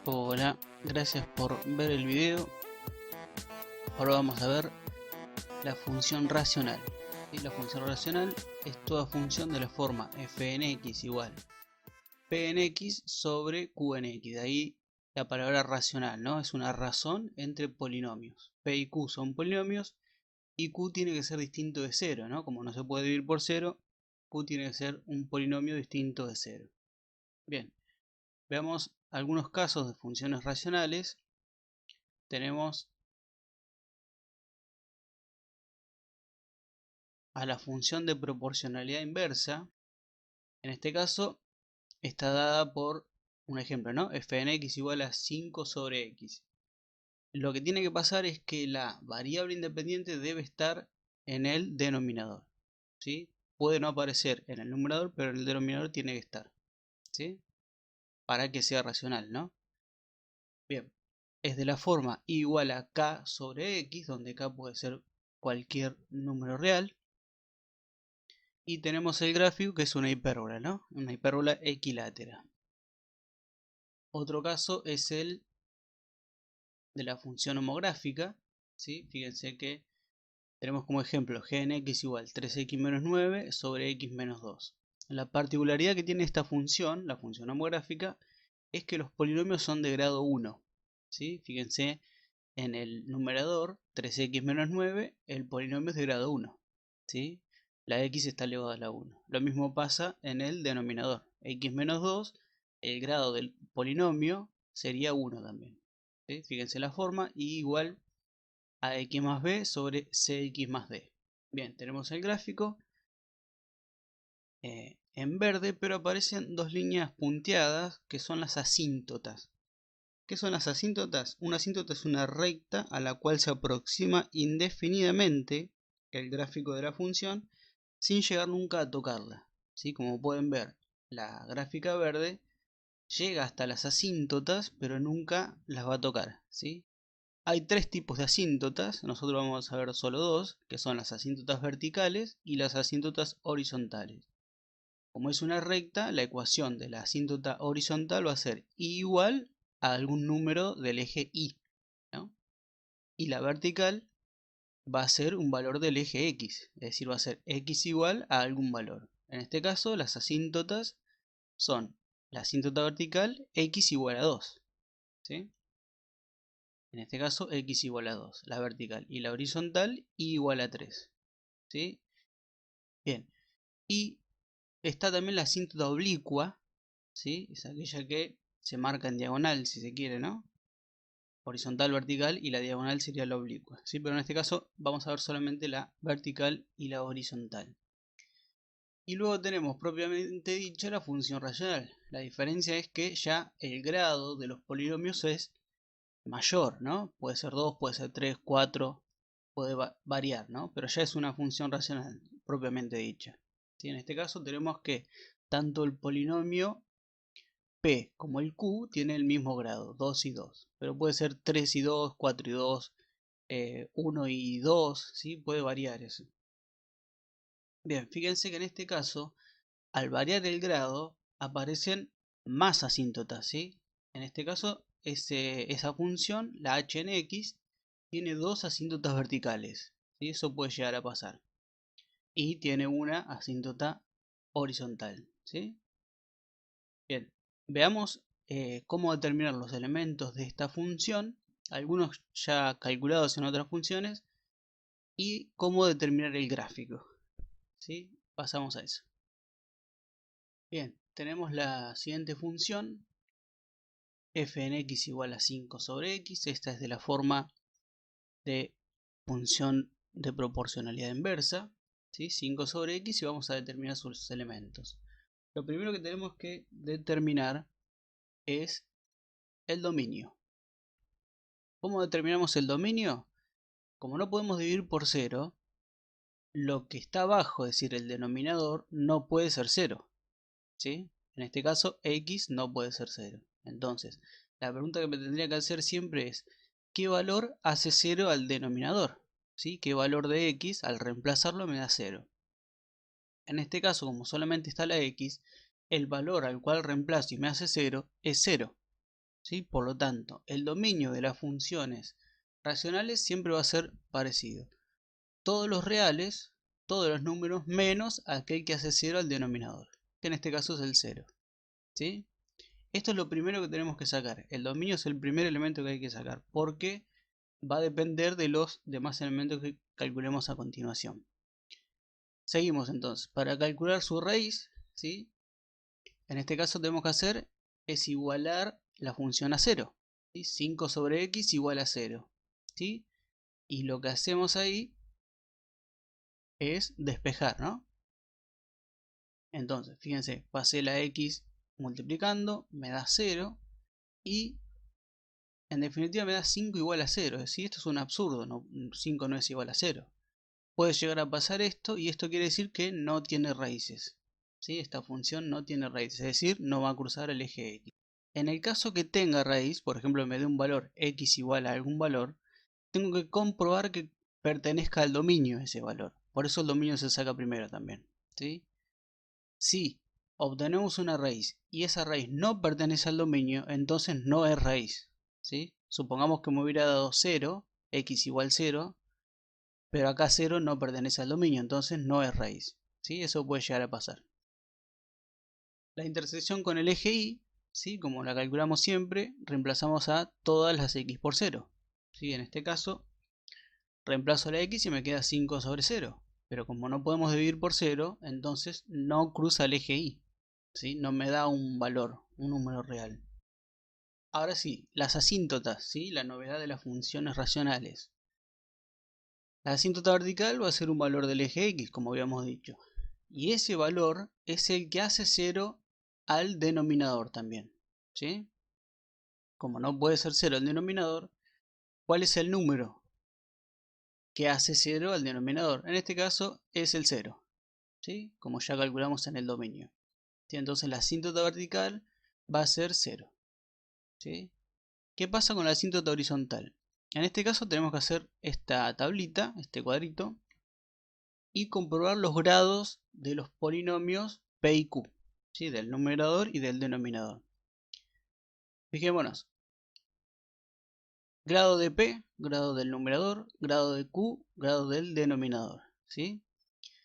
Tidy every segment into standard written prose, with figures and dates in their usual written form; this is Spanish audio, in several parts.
Hola, gracias por ver el video. Ahora vamos a ver la función racional. La función racional es toda función de la forma f en x igual p en x sobre q en x. De ahí la palabra racional, ¿no? Es una razón entre polinomios. P y q son polinomios y q tiene que ser distinto de 0, ¿no? Como no se puede dividir por 0, q tiene que ser un polinomio distinto de 0. Bien, veamos algunos casos de funciones racionales. Tenemos a la función de proporcionalidad inversa. En este caso está dada por un ejemplo, ¿no? F en x igual a 5 sobre x. Lo que tiene que pasar es que la variable independiente debe estar en el denominador, ¿sí? Puede no aparecer en el numerador, pero en el denominador tiene que estar, ¿sí? Para que sea racional, ¿no? Bien, es de la forma y igual a k sobre x, donde k puede ser cualquier número real. Y tenemos el gráfico, que es una hipérbola, ¿no? Una hipérbola equilátera. Otro caso es el de la función homográfica, ¿sí? Fíjense que tenemos como ejemplo g en x igual 3x menos 9 sobre x menos 2. La particularidad que tiene esta función, la función homográfica, es que los polinomios son de grado 1, ¿sí? Fíjense en el numerador 3x menos 9, el polinomio es de grado 1, ¿sí? La x está elevada a la 1. Lo mismo pasa en el denominador, x menos 2, el grado del polinomio sería 1 también, ¿sí? Fíjense la forma, y igual a x más b sobre cx más d. Bien, tenemos el gráfico en verde, pero aparecen dos líneas punteadas que son las asíntotas. ¿Qué son las asíntotas? Una asíntota es una recta a la cual se aproxima indefinidamente el gráfico de la función sin llegar nunca a tocarla, ¿sí? Como pueden ver, la gráfica verde llega hasta las asíntotas, pero nunca las va a tocar, ¿sí? Hay tres tipos de asíntotas, nosotros vamos a ver solo dos, que son las asíntotas verticales y las asíntotas horizontales. Como es una recta, la ecuación de la asíntota horizontal va a ser y igual a algún número del eje y, ¿no? Y la vertical va a ser un valor del eje x, es decir, va a ser x igual a algún valor. En este caso, las asíntotas son la asíntota vertical x igual a 2, ¿sí? En este caso, x igual a 2, la vertical, y la horizontal y igual a 3, ¿sí? Bien, y está también la asíntota oblicua, ¿sí? Es aquella que se marca en diagonal, si se quiere, ¿no? Horizontal, vertical, y la diagonal sería la oblicua, ¿sí? Pero en este caso vamos a ver solamente la vertical y la horizontal. Y luego tenemos propiamente dicha la función racional. La diferencia es que ya el grado de los polinomios es mayor, ¿no? Puede ser 2, puede ser 3, 4, puede variar, ¿no? Pero ya es una función racional propiamente dicha, ¿sí? En este caso tenemos que tanto el polinomio P como el Q tiene el mismo grado, 2 y 2. Pero puede ser 3 y 2, 4 y 2, 1 y 2, ¿sí? Puede variar eso. Bien, fíjense que en este caso, al variar el grado, aparecen más asíntotas, ¿sí? En este caso, esa función, la h en x, tiene dos asíntotas verticales, ¿sí? Eso puede llegar a pasar. Y tiene una asíntota horizontal, ¿sí? Bien, veamos cómo determinar los elementos de esta función, algunos ya calculados en otras funciones, y cómo determinar el gráfico, ¿sí? Pasamos a eso. Bien, tenemos la siguiente función, f en x igual a 5 sobre x. Esta es de la forma de función de proporcionalidad inversa, ¿sí? 5 sobre x, y vamos a determinar sus elementos. Lo primero que tenemos que determinar es el dominio. ¿Cómo determinamos el dominio? Como no podemos dividir por 0, lo que está abajo, es decir, el denominador, no puede ser 0, ¿sí? En este caso, x no puede ser 0. Entonces, la pregunta que me tendría que hacer siempre es, ¿qué valor hace 0 al denominador? ¿Sí? ¿Qué valor de x al reemplazarlo me da 0? En este caso, como solamente está la x, el valor al cual reemplazo y me hace 0 es 0. ¿Sí? Por lo tanto, el dominio de las funciones racionales siempre va a ser parecido. Todos los reales, todos los números, menos aquel que hace 0 al denominador, que en este caso es el 0. ¿Sí? Esto es lo primero que tenemos que sacar. El dominio es el primer elemento que hay que sacar, porque va a depender de los demás elementos que calculemos a continuación. Seguimos entonces. Para calcular su raíz, ¿sí? En este caso tenemos que hacer es igualar la función a 0. ¿Sí? 5 sobre x igual a 0. ¿Sí? Y lo que hacemos ahí es despejar, ¿no? Entonces, fíjense, pasé la x multiplicando, me da 0 y en definitiva me da 5 igual a 0. Es decir, esto es un absurdo, no, 5 no es igual a 0. Puede llegar a pasar esto y esto quiere decir que no tiene raíces. ¿Sí? Esta función no tiene raíces, es decir, no va a cruzar el eje x. En el caso que tenga raíz, por ejemplo me dé un valor x igual a algún valor, tengo que comprobar que pertenezca al dominio ese valor. Por eso el dominio se saca primero también. ¿Sí? Si obtenemos una raíz y esa raíz no pertenece al dominio, entonces no es raíz. ¿Sí? Supongamos que me hubiera dado 0, x igual 0, pero acá 0 no pertenece al dominio, entonces no es raíz. ¿Sí? Eso puede llegar a pasar. La intersección con el eje y, ¿sí? Como la calculamos siempre, reemplazamos a todas las x por 0. ¿Sí? En este caso, reemplazo la x y me queda 5 sobre 0. Pero como no podemos dividir por 0, entonces no cruza el eje y. ¿Sí? No me da un valor, un número real. Ahora sí, las asíntotas, ¿sí? La novedad de las funciones racionales. La asíntota vertical va a ser un valor del eje x, como habíamos dicho. Y ese valor es el que hace 0 al denominador también. ¿Sí? Como no puede ser 0 el denominador, ¿cuál es el número que hace 0 al denominador? En este caso es el 0. ¿Sí? Como ya calculamos en el dominio. ¿Sí? Entonces la asíntota vertical va a ser 0. ¿Sí? ¿Qué pasa con la asíntota horizontal? En este caso tenemos que hacer esta tablita, este cuadrito, y comprobar los grados de los polinomios p y q, ¿sí? Del numerador y del denominador. Fijémonos. Grado de p, grado del numerador, grado de q, grado del denominador. ¿Sí?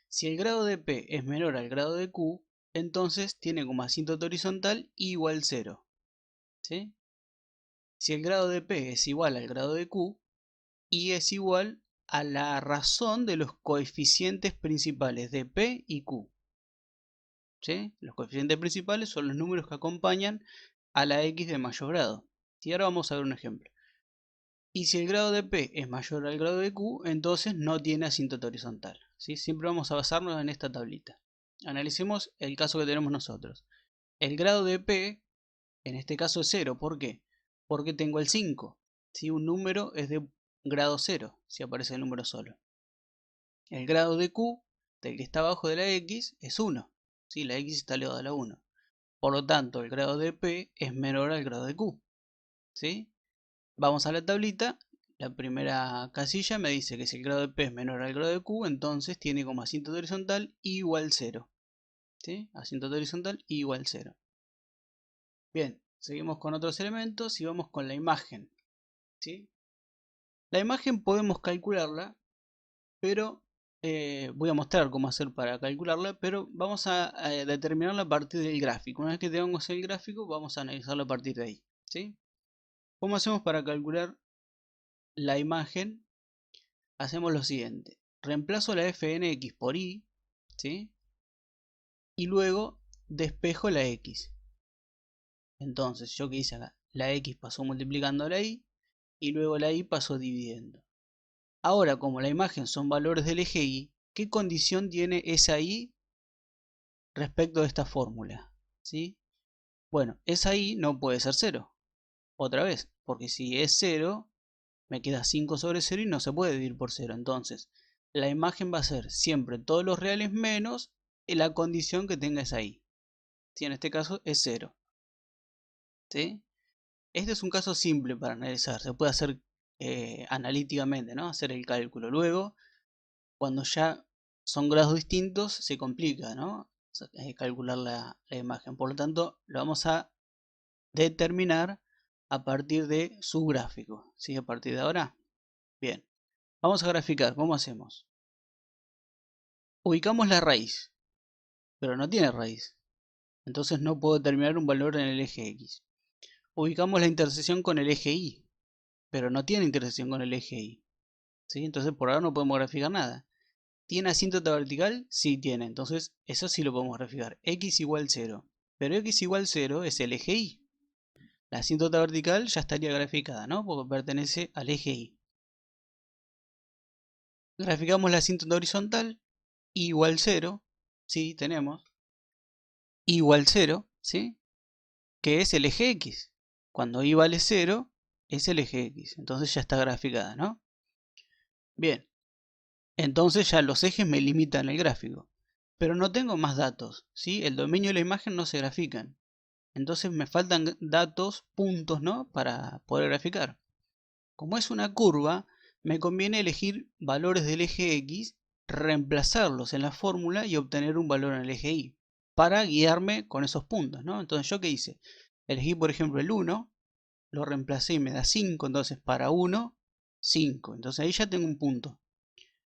Si el grado de p es menor al grado de q, entonces tiene como asíntota horizontal igual 0. ¿Sí? Si el grado de p es igual al grado de q, y es igual a la razón de los coeficientes principales de p y q. ¿Sí? Los coeficientes principales son los números que acompañan a la x de mayor grado. Y ahora vamos a ver un ejemplo. Y si el grado de p es mayor al grado de q, entonces no tiene asíntota horizontal. ¿Sí? Siempre vamos a basarnos en esta tablita. Analicemos el caso que tenemos nosotros. El grado de p, en este caso es 0. ¿Por qué? Porque tengo el 5. ¿Sí? Un número es de grado 0, si aparece el número solo. El grado de q, del que está abajo de la x, es 1. ¿Sí? La x está elevada a la 1. Por lo tanto, el grado de p es menor al grado de q. ¿Sí? Vamos a la tablita. La primera casilla me dice que si el grado de p es menor al grado de q, entonces tiene como asíntota horizontal igual 0. ¿Sí? Asíntota horizontal igual 0. Bien, seguimos con otros elementos y vamos con la imagen. ¿Sí? La imagen podemos calcularla, pero voy a mostrar cómo hacer para calcularla, pero vamos a determinarla a partir del gráfico. Una vez que tengamos el gráfico, vamos a analizarlo a partir de ahí. ¿Sí? ¿Cómo hacemos para calcular la imagen? Hacemos lo siguiente. Reemplazo la f en x por y, ¿sí? Y luego despejo la x. Entonces, ¿yo qué hice acá? La x pasó multiplicando la y luego la y pasó dividiendo. Ahora, como la imagen son valores del eje y, ¿qué condición tiene esa y respecto de esta fórmula? ¿Sí? Bueno, esa y no puede ser 0. Otra vez, porque si es 0, me queda 5 sobre 0 y no se puede dividir por 0. Entonces, la imagen va a ser siempre todos los reales menos la condición que tenga esa y. ¿Sí? En este caso es 0. ¿Sí? Este es un caso simple para analizar. Se puede hacer analíticamente, ¿no? Hacer el cálculo. Luego, cuando ya son grados distintos, se complica, ¿no? Calcular la imagen. Por lo tanto, lo vamos a determinar a partir de su gráfico. ¿Sí? A partir de ahora. Bien. Vamos a graficar. ¿Cómo hacemos? Ubicamos la raíz, pero no tiene raíz. Entonces no puedo determinar un valor en el eje X. Ubicamos la intersección con el eje Y, pero no tiene intersección con el eje Y. ¿Sí? Entonces por ahora no podemos graficar nada. ¿Tiene asíntota vertical? Sí tiene, entonces eso sí lo podemos graficar. X igual 0. Pero X igual 0 es el eje Y. La asíntota vertical ya estaría graficada, ¿no? Porque pertenece al eje Y. Graficamos la asíntota horizontal, Y igual 0. Sí, tenemos. Y igual 0, ¿sí? Que es el eje X. Cuando Y vale 0, es el eje X. Entonces ya está graficada, ¿no? Bien. Entonces ya los ejes me limitan el gráfico. Pero no tengo más datos, ¿sí? El dominio y la imagen no se grafican. Entonces me faltan datos, puntos, ¿no? Para poder graficar. Como es una curva, me conviene elegir valores del eje X, reemplazarlos en la fórmula y obtener un valor en el eje Y. Para guiarme con esos puntos, ¿no? Entonces, ¿yo qué hice? Elegí, por ejemplo, el 1, lo reemplacé y me da 5, entonces para 1, 5. Entonces ahí ya tengo un punto.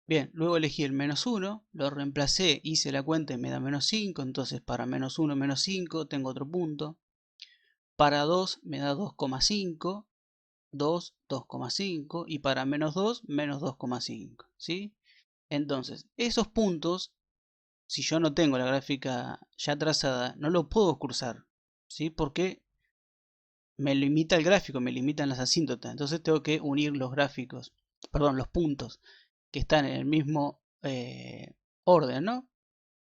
Bien, luego elegí el menos 1, lo reemplacé, hice la cuenta y me da menos 5, entonces para menos 1, menos 5 tengo otro punto. Para 2 me da 2,5, 2, 2,5 y para menos 2, menos 2,5, ¿sí? Entonces, esos puntos, si yo no tengo la gráfica ya trazada, no lo puedo cruzar, ¿sí? Porque me limita el gráfico, me limitan las asíntotas. Entonces tengo que unir los gráficos, perdón, los puntos que están en el mismo orden, ¿no?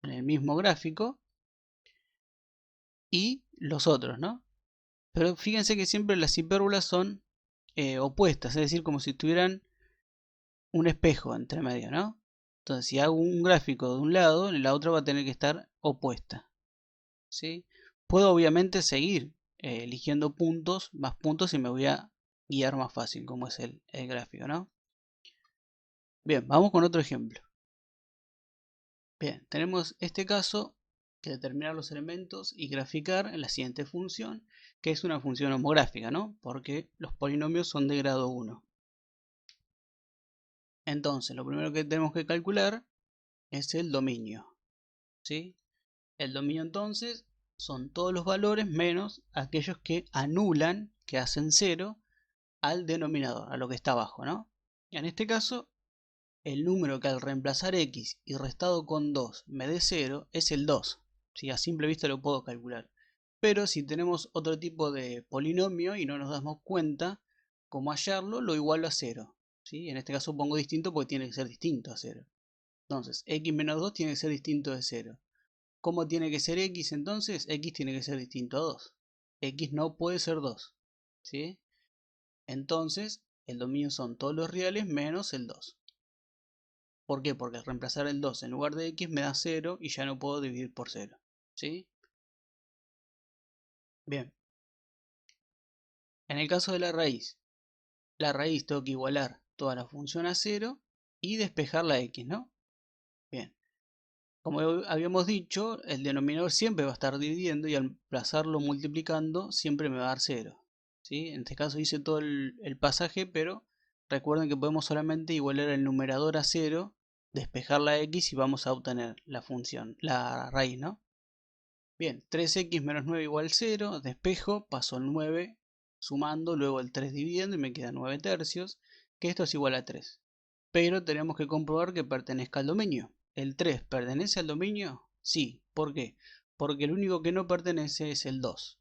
En el mismo gráfico y los otros, ¿no? Pero fíjense que siempre las hipérbolas son opuestas, es decir, como si tuvieran un espejo entre medio, ¿no? Entonces, si hago un gráfico de un lado, la otra va a tener que estar opuesta, ¿sí? Puedo obviamente seguir eligiendo puntos, más puntos y me voy a guiar más fácil, como es el gráfico, ¿no? Bien, vamos con otro ejemplo. Bien, tenemos este caso que determinar los elementos y graficar en la siguiente función, que es una función homográfica, ¿no? Porque los polinomios son de grado 1. Entonces, lo primero que tenemos que calcular es el dominio, ¿sí? El dominio entonces son todos los valores menos aquellos que anulan, que hacen 0 al denominador, a lo que está abajo, ¿no? En este caso, el número que al reemplazar x y restado con 2 me dé 0 es el 2. ¿Sí? A simple vista lo puedo calcular. Pero si tenemos otro tipo de polinomio y no nos damos cuenta cómo hallarlo, lo igualo a 0. ¿Sí? En este caso pongo distinto porque tiene que ser distinto a 0. Entonces, x menos 2 tiene que ser distinto de 0. ¿Cómo tiene que ser x entonces? X tiene que ser distinto a 2. X no puede ser 2. ¿Sí? Entonces, el dominio son todos los reales menos el 2. ¿Por qué? Porque al reemplazar el 2 en lugar de x me da 0 y ya no puedo dividir por 0. ¿Sí? Bien. En el caso de la raíz tengo que igualar toda la función a 0 y despejar la x, ¿no? Bien. Como habíamos dicho, el denominador siempre va a estar dividiendo y al plazarlo multiplicando siempre me va a dar 0. ¿Sí? En este caso hice todo el pasaje, pero recuerden que podemos solamente igualar el numerador a 0, despejar la x y vamos a obtener la función, la raíz, ¿no? Bien, 3x menos 9 igual 0, despejo, paso el 9 sumando, luego el 3 dividiendo y me queda 9 tercios, que esto es igual a 3. Pero tenemos que comprobar que pertenezca al dominio. ¿El 3 pertenece al dominio? Sí. ¿Por qué? Porque el único que no pertenece es el 2.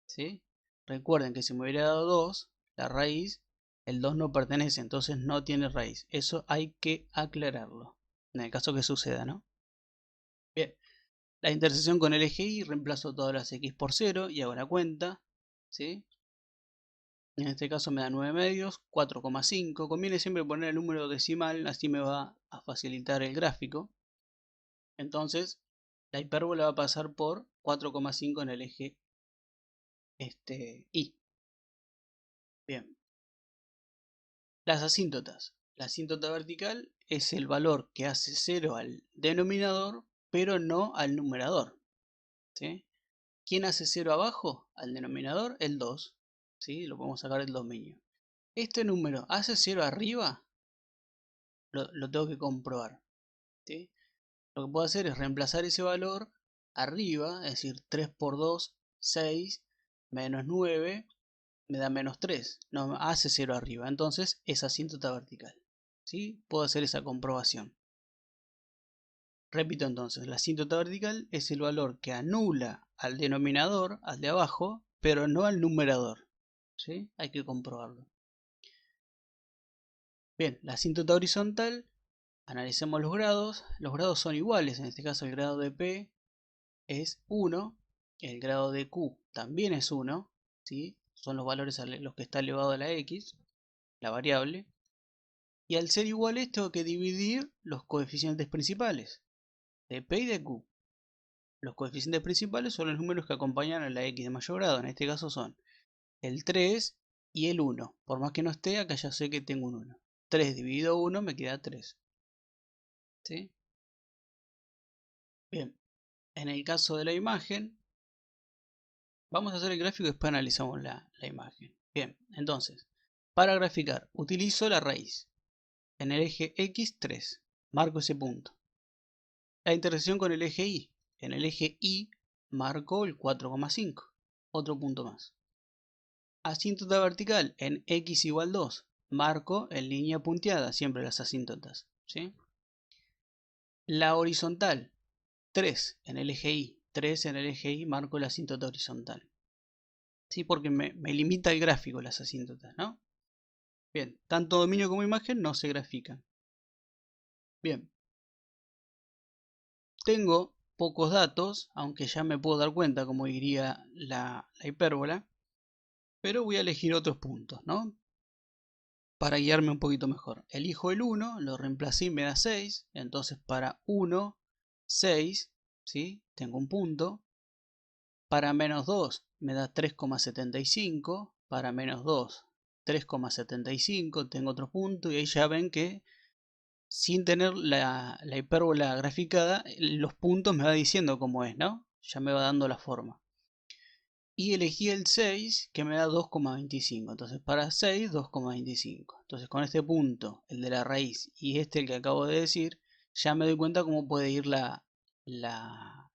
¿Sí? Recuerden que si me hubiera dado 2, la raíz, el 2 no pertenece, entonces no tiene raíz. Eso hay que aclararlo, en el caso que suceda, ¿no? Bien, la intersección con el eje Y, reemplazo todas las x por 0 y hago la cuenta, ¿sí? En este caso me da 9 medios, 4,5. Conviene siempre poner el número decimal, así me va a facilitar el gráfico. Entonces, la hipérbola va a pasar por 4,5 en el eje Y. Bien. Las asíntotas. La asíntota vertical es el valor que hace 0 al denominador, pero no al numerador. ¿Sí? ¿Quién hace 0 abajo? Al denominador, el 2. ¿Sí? Lo podemos sacar del dominio. ¿Este número hace 0 arriba? Lo tengo que comprobar. ¿Sí? Lo que puedo hacer es reemplazar ese valor arriba, es decir, 3 por 2, 6, menos 9, me da menos 3. No, hace 0 arriba, entonces es asíntota vertical. ¿Sí? Puedo hacer esa comprobación. Repito entonces, la asíntota vertical es el valor que anula al denominador, al de abajo, pero no al numerador. ¿Sí? Hay que comprobarlo. Bien, la asíntota horizontal, analicemos los grados. Los grados son iguales, en este caso el grado de P es 1, el grado de Q también es 1, ¿sí? Son los valores a los que está elevado a la X, la variable. Y al ser iguales tengo que dividir los coeficientes principales, de P y de Q. Los coeficientes principales son los números que acompañan a la X de mayor grado, en este caso son el 3 y el 1. Por más que no esté, acá ya sé que tengo un 1. 3 dividido 1 me queda 3. ¿Sí? Bien, en el caso de la imagen, vamos a hacer el gráfico y después analizamos la imagen. Bien, entonces, para graficar, utilizo la raíz. En el eje X, 3. Marco ese punto. La intersección con el eje Y. En el eje Y, marco el 4,5. Otro punto más. Asíntota vertical en X igual 2. Marco en línea punteada, siempre las asíntotas. ¿Sí? La horizontal, 3 en el eje Y. 3 en el eje Y, marco la asíntota horizontal. ¿Sí? Porque me limita el gráfico las asíntotas, ¿no? Bien, tanto dominio como imagen no se grafican. Bien. Tengo pocos datos, aunque ya me puedo dar cuenta, como diría la hipérbola, pero voy a elegir otros puntos, ¿no? Para guiarme un poquito mejor. Elijo el 1, lo reemplacé y me da 6, entonces para 1, 6, ¿sí? Tengo un punto. Para menos 2 me da 3,75, para menos 2, 3,75, tengo otro punto y ahí ya ven que sin tener la hipérbola graficada, los puntos me va diciendo cómo es, ¿no? Ya me va dando la forma. Y elegí el 6 que me da 2,25. Entonces para 6, 2,25. Entonces con este punto, el de la raíz, y este el que acabo de decir, ya me doy cuenta cómo puede ir la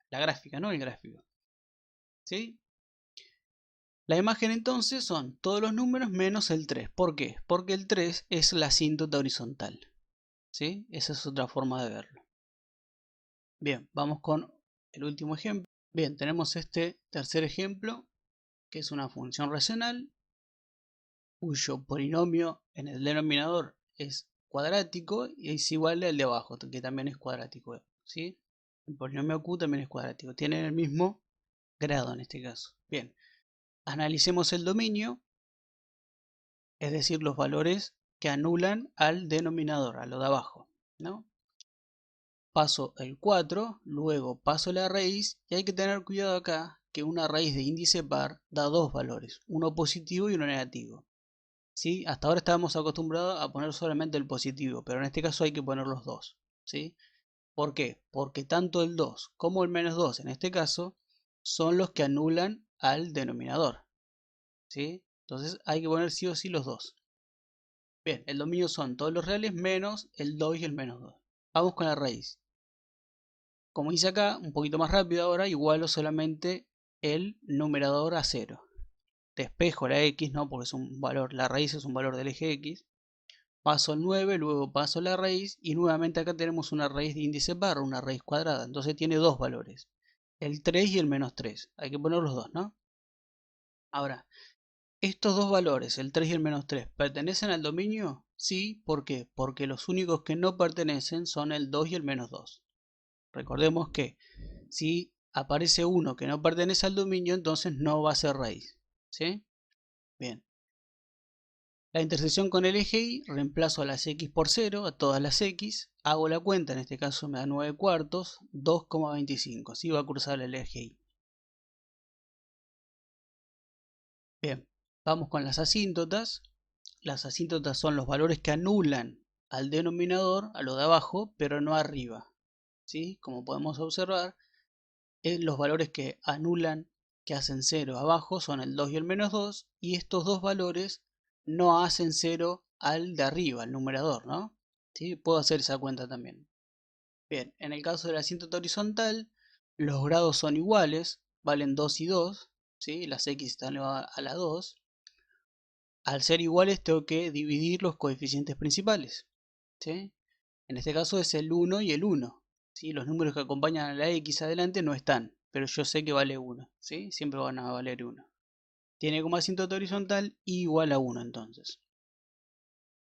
gráfica, ¿no? El gráfico. ¿Sí? La imagen entonces son todos los números menos el 3. ¿Por qué? Porque el 3 es la asíntota horizontal. ¿Sí? Esa es otra forma de verlo. Bien, vamos con el último ejemplo. Bien, tenemos este tercer ejemplo, que es una función racional, cuyo polinomio en el denominador es cuadrático y es igual al de abajo, que también es cuadrático. ¿Sí? El polinomio Q también es cuadrático. Tienen el mismo grado en este caso. Bien, analicemos el dominio, es decir, los valores que anulan al denominador, a lo de abajo, ¿no? Paso el 4, luego paso la raíz y hay que tener cuidado acá que una raíz de índice par da dos valores, uno positivo y uno negativo. ¿Sí? Hasta ahora estábamos acostumbrados a poner solamente el positivo, pero en este caso hay que poner los dos. ¿Sí? ¿Por qué? Porque tanto el 2 como el menos 2 en este caso son los que anulan al denominador. ¿Sí? Entonces hay que poner sí o sí los dos. Bien, el dominio son todos los reales menos el 2 y el menos 2. Vamos con la raíz. Como hice acá, un poquito más rápido ahora, igualo solamente el numerador a 0. Despejo la x, ¿no? Porque es un valor, la raíz es un valor del eje x. Paso el 9, luego paso la raíz y nuevamente acá tenemos una raíz de índice par, una raíz cuadrada. Entonces tiene dos valores, el 3 y el menos 3. Hay que poner los dos, ¿no? Ahora, estos dos valores, el 3 y el menos 3, ¿pertenecen al dominio? Sí, ¿por qué? Porque los únicos que no pertenecen son el 2 y el menos 2. Recordemos que si aparece uno que no pertenece al dominio, entonces no va a ser raíz. ¿Sí? Bien. La intersección con el eje Y, reemplazo a las x por 0, a todas las x, hago la cuenta, en este caso me da 9 cuartos, 2,25. Así va a cruzar el eje Y. Bien, vamos con las asíntotas. Las asíntotas son los valores que anulan al denominador, a lo de abajo, pero no arriba. ¿Sí? Como podemos observar, los valores que anulan, que hacen 0 abajo son el 2 y el menos 2, y estos dos valores no hacen 0 al de arriba, al numerador, ¿no? ¿Sí? Puedo hacer esa cuenta también. Bien, en el caso de la asíntota horizontal, los grados son iguales, valen 2 y 2, ¿sí? Las x están elevadas a la 2. Al ser iguales tengo que dividir los coeficientes principales, ¿sí? En este caso es el 1 y el 1, ¿sí? Los números que acompañan a la x adelante no están, pero yo sé que vale 1, ¿sí? Siempre van a valer 1. Tiene como asíntota horizontal igual a 1 entonces,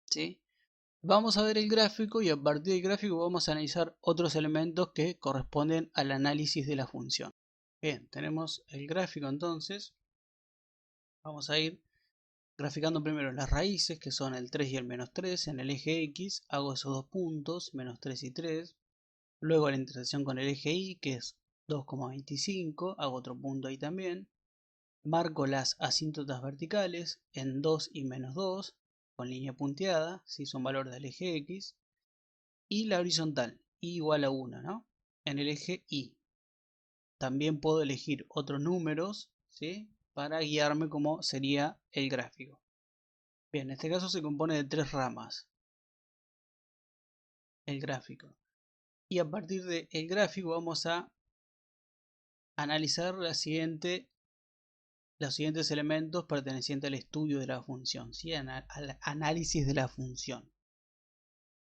¿sí? Vamos a ver el gráfico y a partir del gráfico vamos a analizar otros elementos que corresponden al análisis de la función. Bien, tenemos el gráfico entonces. Vamos a ir graficando primero las raíces, que son el 3 y el menos 3. En el eje X hago esos dos puntos, menos 3 y 3. Luego la intersección con el eje Y, que es 2,25. Hago otro punto ahí también. Marco las asíntotas verticales en 2 y menos 2, con línea punteada, si son valores del eje X. Y la horizontal, y igual a 1, ¿no? En el eje Y. También puedo elegir otros números, ¿sí? Para guiarme como sería el gráfico. Bien, en este caso se compone de 3 ramas, el gráfico. Y a partir del gráfico vamos a analizar los siguientes elementos pertenecientes al estudio de la función, ¿sí? Al análisis de la función.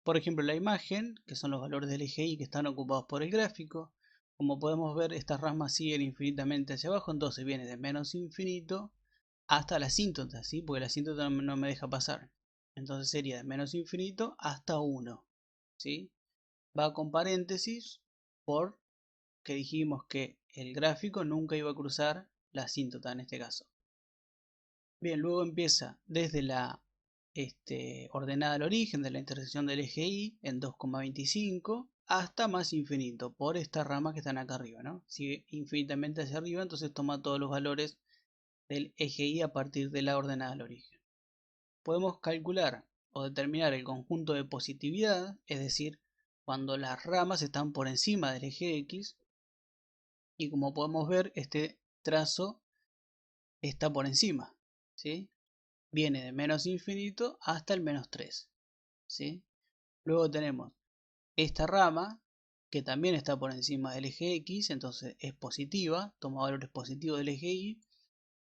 Por ejemplo, la imagen, que son los valores del eje Y que están ocupados por el gráfico. Como podemos ver, estas ramas siguen infinitamente hacia abajo, entonces viene de menos infinito hasta la asíntota, ¿sí? Porque la asíntota no me deja pasar. Entonces sería de menos infinito hasta 1, ¿sí? Va con paréntesis porque dijimos que el gráfico nunca iba a cruzar la asíntota en este caso. Bien, luego empieza desde la ordenada al origen de la intersección del eje Y en 2,25 hasta más infinito por esta rama que están acá arriba, ¿no? Sigue infinitamente hacia arriba, entonces toma todos los valores del eje Y a partir de la ordenada al origen. Podemos calcular o determinar el conjunto de positividad, es decir, cuando las ramas están por encima del eje X, y como podemos ver, este trazo está por encima, ¿sí? Viene de menos infinito hasta el menos 3, ¿sí? Luego tenemos esta rama que también está por encima del eje X, entonces es positiva, toma valores positivos del eje Y,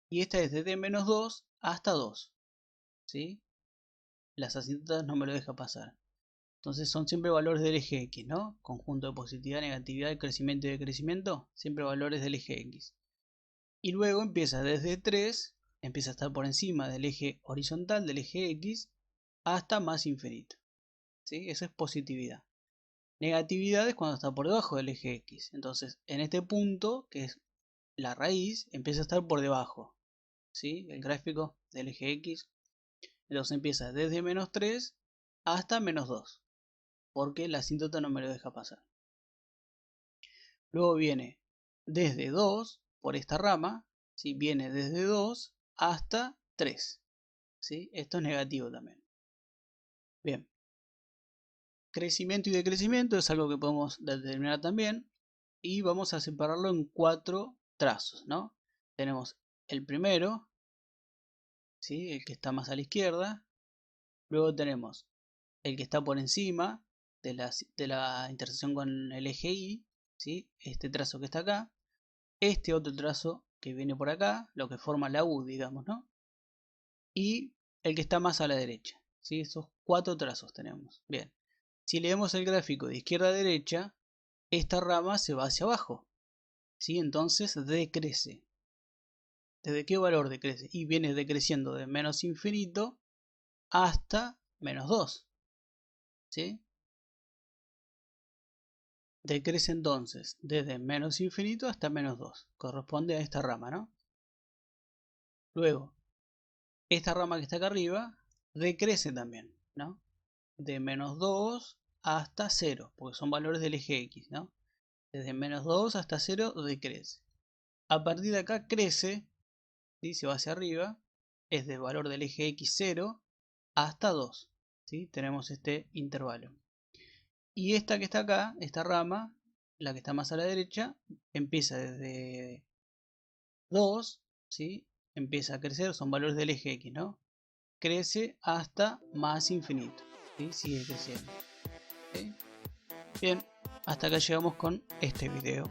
y esta es desde menos 2 hasta 2, ¿sí? Las asíntotas no me lo deja pasar. Entonces son siempre valores del eje X, ¿no? Conjunto de positividad, negatividad, crecimiento y decrecimiento, siempre valores del eje X. Y luego empieza desde 3, empieza a estar por encima del eje horizontal, del eje X, hasta más infinito, ¿sí? Eso es positividad. Negatividad es cuando está por debajo del eje X. Entonces, en este punto, que es la raíz, empieza a estar por debajo, ¿sí? El gráfico del eje X. Entonces empieza desde menos 3 hasta menos 2, porque la asíntota no me lo deja pasar. Luego viene desde 2, por esta rama, ¿sí? Viene desde 2 hasta 3, ¿sí? Esto es negativo también. Bien. Crecimiento y decrecimiento es algo que podemos determinar también, y vamos a separarlo en 4 trazos, ¿no? Tenemos el primero, ¿sí? El que está más a la izquierda. Luego tenemos el que está por encima de la intersección con el eje Y, ¿sí? Este trazo que está acá. Este otro trazo que viene por acá, lo que forma la U, digamos, ¿no? Y el que está más a la derecha, ¿sí? Esos 4 trazos tenemos. Bien, si leemos el gráfico de izquierda a derecha, esta rama se va hacia abajo, ¿sí? Entonces decrece. ¿Desde qué valor decrece? Y viene decreciendo de menos infinito hasta menos 2, ¿sí? Decrece entonces desde menos infinito hasta menos 2. Corresponde a esta rama, ¿no? Luego, esta rama que está acá arriba decrece también, ¿no? De menos 2 hasta 0, porque son valores del eje X, ¿no? Desde menos 2 hasta 0 decrece. A partir de acá crece, ¿sí? Se va hacia arriba, es del valor del eje X 0 hasta 2. ¿sí? Tenemos este intervalo. Y esta que está acá, esta rama, la que está más a la derecha, empieza desde 2, ¿sí? Empieza a crecer, son valores del eje X, ¿no? Crece hasta más infinito, ¿sí? Sigue creciendo, ¿sí? Bien, hasta acá llegamos con este video.